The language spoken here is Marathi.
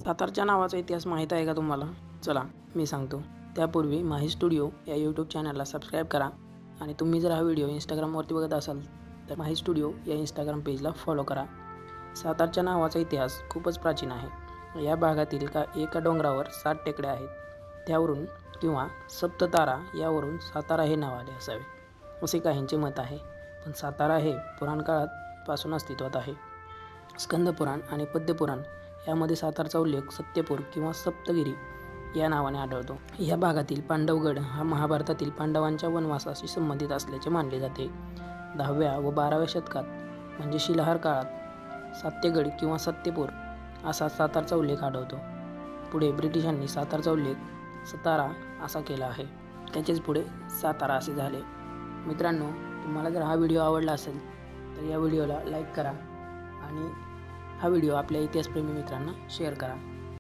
सातारच्या नावाचा इतिहास माहीत आहे का तुम्हाला? चला मी सांगतो. त्यापूर्वी माही स्टुडिओ या यूट्यूब चॅनलला सबस्क्राईब करा आणि तुम्ही जर हा व्हिडिओ इंस्टाग्रामवरती बघत असाल तर माही स्टुडिओ या इंस्टाग्राम पेजला फॉलो करा. सातारच्या नावाचा इतिहास खूपच प्राचीन आहे. या भागातील एका डोंगरावर 7 टेकड्या आहेत. त्यावरून किंवा सप्ततारा यावरून सातारा हे नाव आले असावे असे काहींचे मत आहे. पण सातारा हे पुराण काळापासून अस्तित्वात आहे. स्कंदपुराण आणि पद्यपुराण यामध्ये सातारचा उल्लेख सत्यपूर किंवा सप्तगिरी या नावाने आढळतो. या भागातील पांडवगड हा महाभारतातील पांडवांच्या वनवासाशी संबंधित असल्याचे मानले जाते. 10व्या व 12व्या शतकात म्हणजे शिलाहार काळात सत्यगड किंवा सत्यपूर असा सातारचा उल्लेख आढळतो. पुढे ब्रिटिशांनी सातारचा उल्लेख सतारा असा केला आहे. त्याचेच पुढे सातारा असे झाले. मित्रांनो, तुम्हाला जर हा व्हिडिओ आवडला असेल तर या व्हिडिओला लाईक करा आणि हा व्हिडिओ आपल्या इतिहासप्रेमी मित्रांना शेअर करा.